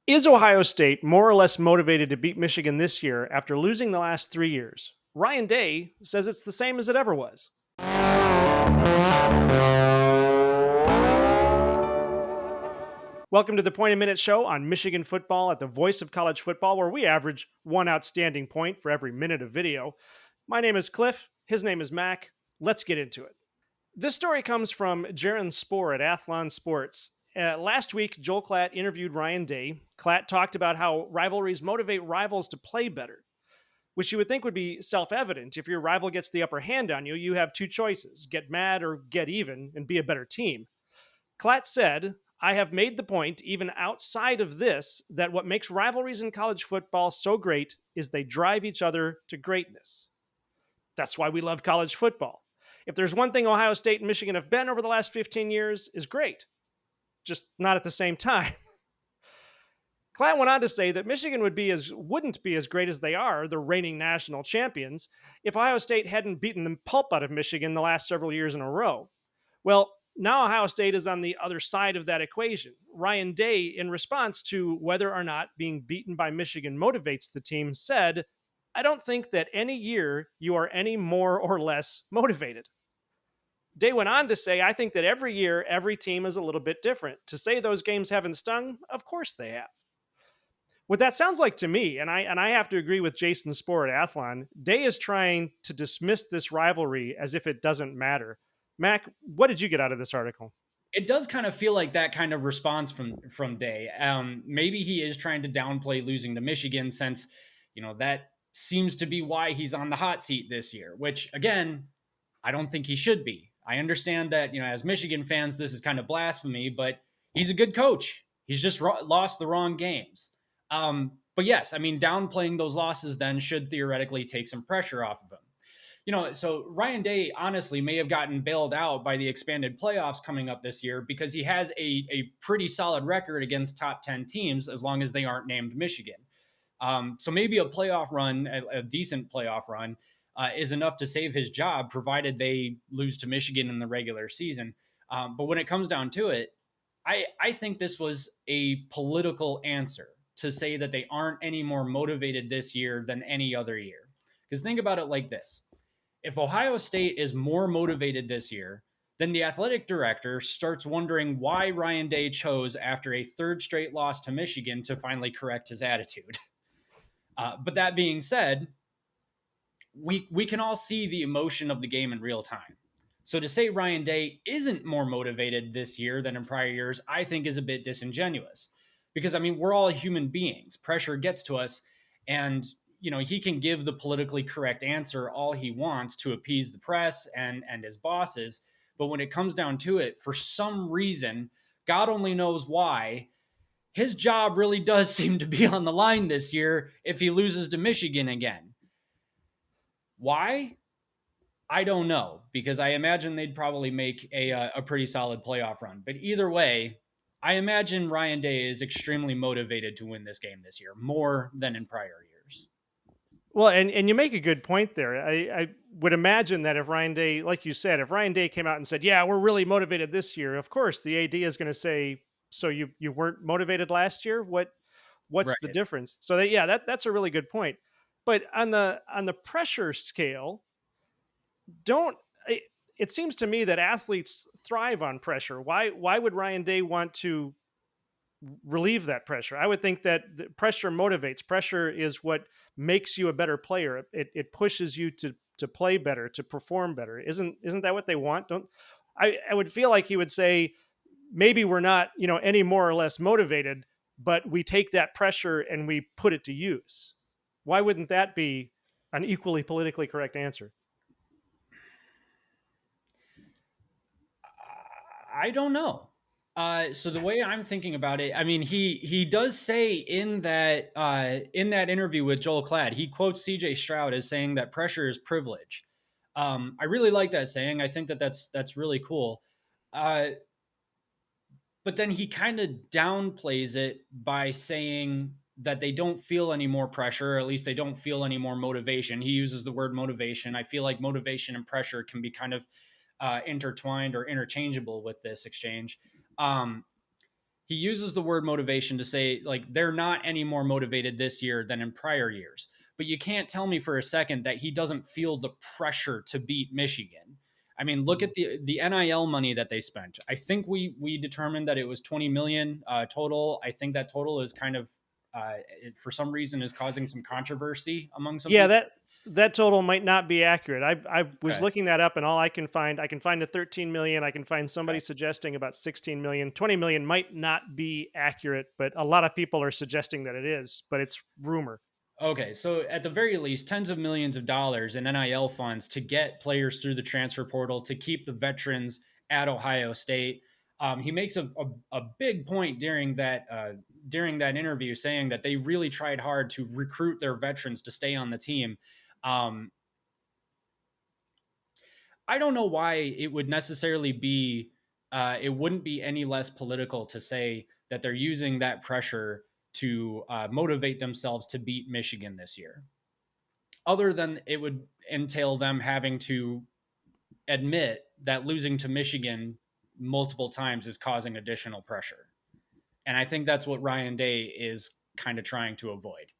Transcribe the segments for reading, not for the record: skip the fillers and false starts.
Is Ohio State more or less motivated to beat Michigan this year after losing the last 3 years? Ryan Day says it's the same as it ever was. Welcome to the Point a Minute show on Michigan football at the voice of college football, where we average one outstanding point for every minute of video. My name is Cliff. His name is Mac. Let's get into it. This story comes from Jaron Spoor at Athlon Sports. Last week, Joel Clatt interviewed Ryan Day. Clatt talked about how rivalries motivate rivals to play better, which you would think would be self evident. If your rival gets the upper hand on you, you have two choices: get mad or get even and be a better team. Clatt said, I have made the point, even outside of this, that what makes rivalries in college football so great is they drive each other to greatness. That's why we love college football. If there's one thing Ohio State and Michigan have been over the last 15 years is great, just not at the same time. Clatt went on to say that Michigan wouldn't be as great as they are, the reigning national champions, if Ohio State hadn't beaten the pulp out of Michigan the last several years in a row. Well, now Ohio State is on the other side of that equation. Ryan Day, in response to whether or not being beaten by Michigan motivates the team, said, I don't think that any year you are any more or less motivated. Day went on to say, I think that every year, every team is a little bit different. To say those games haven't stung, of course they have. What that sounds like to me, and I have to agree with Jason Spoor at Athlon, Day is trying to dismiss this rivalry as if it doesn't matter. Mac, what did you get out of this article? It does kind of feel like that kind of response from Day. Maybe he is trying to downplay losing to Michigan, since that seems to be why he's on the hot seat this year. Which, again, I don't think he should be. I understand that as Michigan fans, this is kind of blasphemy, but he's a good coach. He's just lost the wrong games. But yes, I mean, downplaying those losses then should theoretically take some pressure off of him. So Ryan Day honestly may have gotten bailed out by the expanded playoffs coming up this year, because he has a pretty solid record against top 10 teams as long as they aren't named Michigan. So maybe a playoff run, a decent playoff run, is enough to save his job, provided they lose to Michigan in the regular season. But when it comes down to it, I think this was a political answer to say that they aren't any more motivated this year than any other year. Because think about it like this: if Ohio State is more motivated this year, then the athletic director starts wondering why Ryan Day chose, after a third straight loss to Michigan, to finally correct his attitude. But that being said, we can all see the emotion of the game in real time. So to say Ryan Day isn't more motivated this year than in prior years, I think is a bit disingenuous. Because, I mean, we're all human beings. Pressure gets to us, and he can give the politically correct answer all he wants to appease the press and his bosses. But when it comes down to it, for some reason, God only knows why, his job really does seem to be on the line this year if he loses to Michigan again. Why? I don't know, because I imagine they'd probably make a pretty solid playoff run. But either way, I imagine Ryan Day is extremely motivated to win this game this year, more than in prior years. Well, and you make a good point there. I would imagine that if Ryan Day, like you said, if Ryan Day came out and said, "Yeah, we're really motivated this year," of course the AD is going to say, "So you weren't motivated last year? What's the Right. difference?" So that's a really good point. But on the pressure scale, don't it, it seems to me that athletes thrive on pressure. Why would Ryan Day want to relieve that pressure? I would think that the pressure motivates. Pressure is what makes you a better player. It pushes you to play better, to perform better. Isn't that what they want? Don't I would feel like he would say, maybe we're not, any more or less motivated, but we take that pressure and we put it to use. Why wouldn't that be an equally politically correct answer? I don't know. So the way I'm thinking about it, I mean, he does say in that interview with Joel Clatt, he quotes C.J. Stroud as saying that pressure is privilege. I really like that saying. I think that's really cool. Uh, but then he kind of downplays it by saying that they don't feel any more pressure, or at least they don't feel any more motivation. He uses the word motivation. I feel like motivation and pressure can be kind of intertwined or interchangeable with this exchange. Um, he uses the word motivation to say like they're not any more motivated this year than in prior years. But you can't tell me for a second that he doesn't feel the pressure to beat Michigan. I mean, look Mhm. at the NIL money that they spent. I think we determined that it was 20 million total. I think that total is kind of for some reason is causing some controversy among some Yeah, people. that total might not be accurate. I was Okay. looking that up, and all I can find a 13 million. I can find Okay. somebody suggesting about 16 million. 20 million might not be accurate, but a lot of people are suggesting that it is. But it's rumor. Okay, so at the very least, tens of millions of dollars in NIL funds to get players through the transfer portal to keep the veterans at Ohio State. He makes a big point during that interview, saying that they really tried hard to recruit their veterans to stay on the team. Um, I don't know why it would necessarily be it wouldn't be any less political to say that they're using that pressure to motivate themselves to beat Michigan this year, other than it would entail them having to admit that losing to Michigan multiple times is causing additional pressure. And I think that's what Ryan Day is kind of trying to avoid.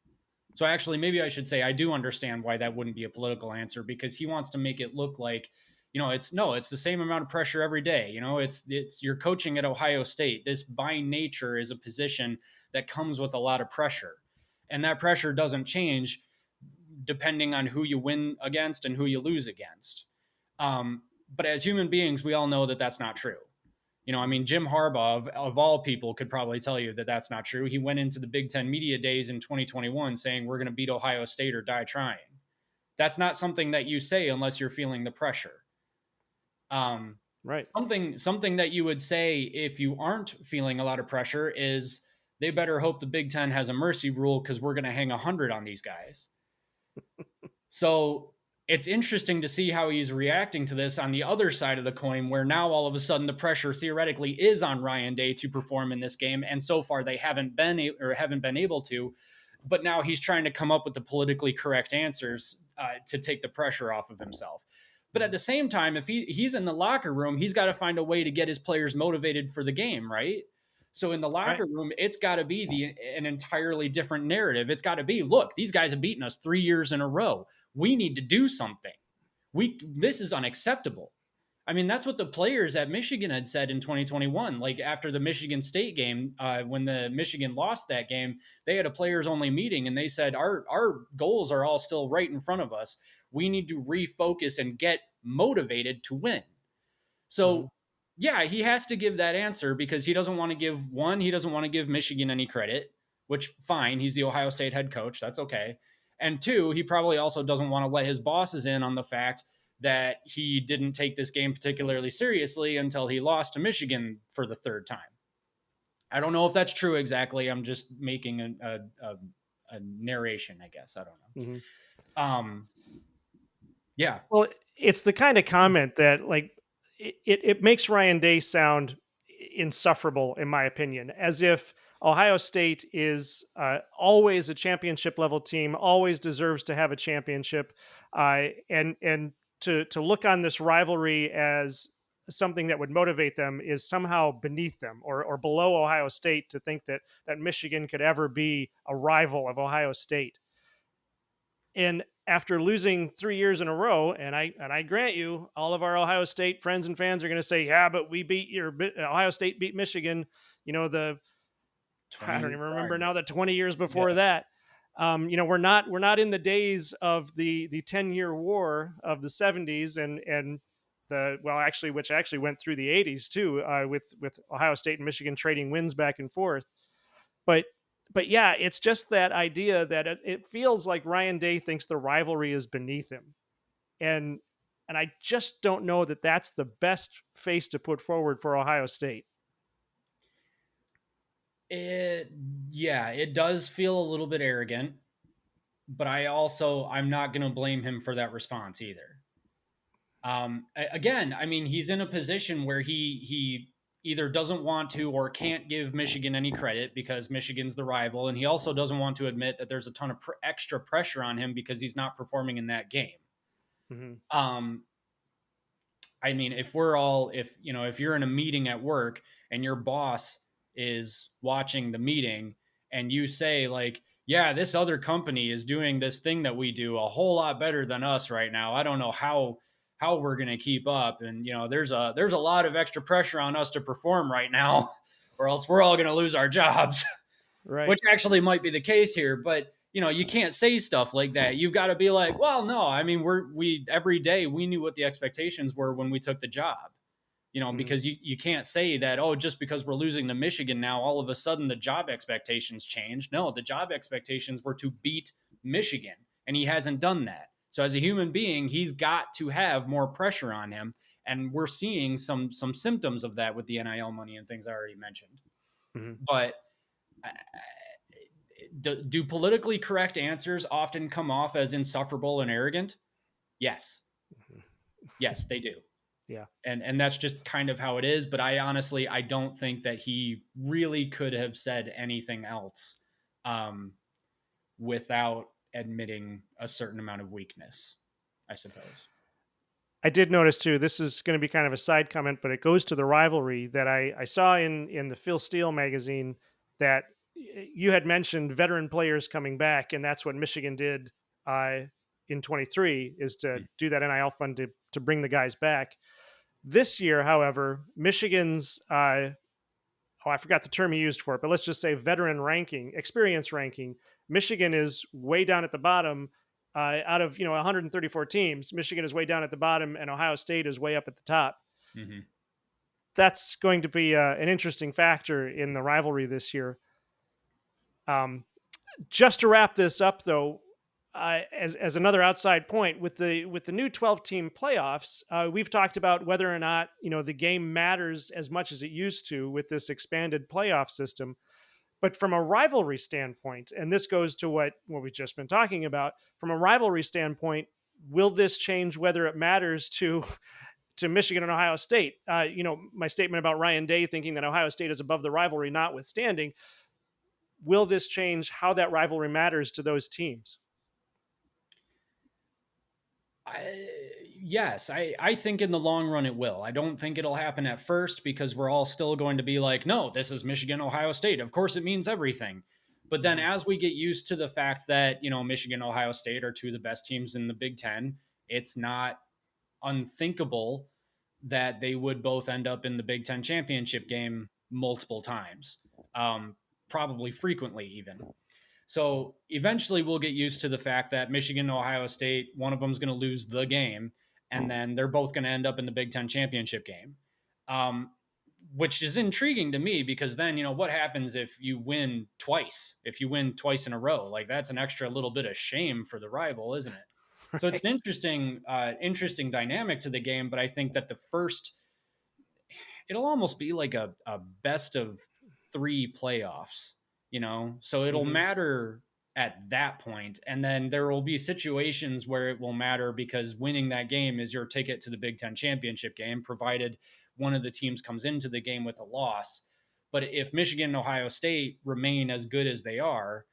So actually, maybe I should say I do understand why that wouldn't be a political answer, because he wants to make it look like, it's no, it's the same amount of pressure every day. It's you're coaching at Ohio State. This by nature is a position that comes with a lot of pressure, and that pressure doesn't change depending on who you win against and who you lose against. But as human beings, we all know that that's not true. I mean, Jim Harbaugh, of all people, could probably tell you that that's not true. He went into the Big Ten media days in 2021 saying, we're going to beat Ohio State or die trying. That's not something that you say unless you're feeling the pressure. Um, Right. something that you would say if you aren't feeling a lot of pressure is they better hope the Big Ten has a mercy rule because we're going to hang 100 on these guys. So it's interesting to see how he's reacting to this on the other side of the coin, where now all of a sudden the pressure theoretically is on Ryan Day to perform in this game, and so far they haven't been able to. But now he's trying to come up with the politically correct answers to take the pressure off of himself. But at Mhm. the same time, if he's in the locker room, he's got to find a way to get his players motivated for the game, right? So in the Right. locker room, it's got to be an entirely different narrative. It's got to be, look, these guys have beaten us 3 years in a row. We need to do something. This is unacceptable. I mean, that's what the players at Michigan had said in 2021. Like after the Michigan State game, when the Michigan lost that game, they had a players only meeting, and they said our goals are all still right in front of us. We need to refocus and get motivated to win. Mhm. So, yeah, he has to give that answer because he doesn't want to give Michigan any credit, which fine, he's the Ohio State head coach, that's okay. And two, he probably also doesn't want to let his bosses in on the fact that he didn't take this game particularly seriously until he lost to Michigan for the third time. I don't know if that's true exactly. I'm just making a narration, I guess. I don't Mhm. know. Yeah. Well, it's the kind of comment that like it makes Ryan Day sound insufferable, in my opinion, as if Ohio State is always a championship level team, always deserves to have a championship, and to look on this rivalry as something that would motivate them is somehow beneath them or below Ohio State to think that Michigan could ever be a rival of Ohio State. And after losing 3 years in a row, and I grant you, all of our Ohio State friends and fans are going to say, "Yeah, but we beat Ohio State beat Michigan." The 20 I don't years even remember prior. now, the 20 years Yeah. before that. We're not in the days of the 10-year war of the '70s and the well actually which actually went through the '80s too, with Ohio State and Michigan trading wins back and forth. But but yeah, it's just that idea that it feels like Ryan Day thinks the rivalry is beneath him, and I just don't know that that's the best face to put forward for Ohio State. It Yeah, it does feel a little bit arrogant, but I'm not going to blame him for that response either. Again, I mean, he's in a position where he either doesn't want to or can't give Michigan any credit because Michigan's the rival, and he also doesn't want to admit that there's a ton of extra pressure on him because he's not performing in that game. Mhm. Um, I mean, if you're in a meeting at work and your boss is watching the meeting and you say like, yeah, this other company is doing this thing that we do a whole lot better than us right now. I don't know how we're going to keep up, and there's a lot of extra pressure on us to perform right now or else we're all going to lose our jobs. Right. Which actually might be the case here, but you can't say stuff like that. You've got to be like, well, no, I mean, we every day we knew what the expectations were when we took the job. Mhm. Because you can't say that, oh, just because we're losing to Michigan now, all of a sudden the job expectations changed. No, the job expectations were to beat Michigan, and he hasn't done that. So as a human being, he's got to have more pressure on him, and we're seeing some symptoms of that with the NIL money and things I already mentioned. Mhm. But do politically correct answers often come off as insufferable and arrogant? Yes. Mhm. Yes, they do. Yeah. And that's just kind of how it is, but I don't think that he really could have said anything else um, without admitting a certain amount of weakness, I suppose. I did notice too. This is going to be kind of a side comment, but it goes to the rivalry that I saw in the Phil Steele magazine that you had mentioned veteran players coming back, and that's what Michigan did uh, in 23 is to Mm, do that NIL fund to bring the guys back. This year, however, Michigan's oh, I forgot the term he used for it, but let's just say veteran ranking, experience ranking. Michigan is way down at the bottom. Out of 134 teams, Michigan is way down at the bottom, and Ohio State is way up at the top. mhm. That's going to be an interesting factor in the rivalry this year. Um, just to wrap this up, though, as another outside point with the new 12 team playoffs, we've talked about whether or not the game matters as much as it used to with this expanded playoff system. But from a rivalry standpoint, and this goes to what we've just been talking about, from a rivalry standpoint, will this change whether it matters to to Michigan and Ohio State? My statement about Ryan Day thinking that Ohio State is above the rivalry, notwithstanding, will this change how that rivalry matters to those teams? Yes, I think in the long run it will. I don't think it'll happen at first because we're all still going to be like, no, this is Michigan, Ohio State. Of course, it means everything. But then Mhm. as we get used to the fact that, Michigan, Ohio State are two of the best teams in the Big Ten, it's not unthinkable that they would both end up in the Big Ten championship game multiple times, probably frequently even. So eventually we'll get used to the fact that Michigan and Ohio State, one of them is going to lose the game, and then they're both going to end up in the Big Ten championship game. Um, which is intriguing to me because then, what happens if you win twice? If you win twice in a row, like that's an extra little bit of shame for the rival, isn't it? So it's an Right. interesting dynamic to the game. But I think that the first, it'll almost be like a best of three playoffs, so it'll Hmm. matter at that point. And then there will be situations where it will matter because winning that game is your ticket to the Big Ten championship game, provided one of the teams comes into the game with a loss. But if Michigan and Ohio State remain as good as they are,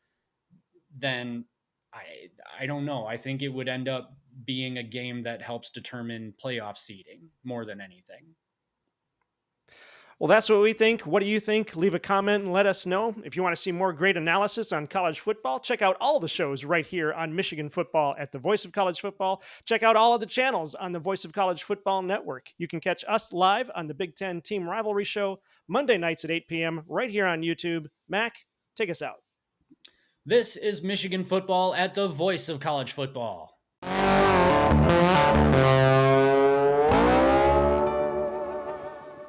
then I don't know. I think it would end up being a game that helps determine playoff seeding more than anything. Well, that's what we think. What do you think? Leave a comment and let us know. If you want to see more great analysis on college football, check out all the shows right here on Michigan Football at the Voice of College Football. Check out all of the channels on the Voice of College Football Network. You can catch us live on the Big Ten Team Rivalry Show Monday nights at 8 p.m. right here on YouTube. Mac, take us out. This is Michigan football at the voice of college football.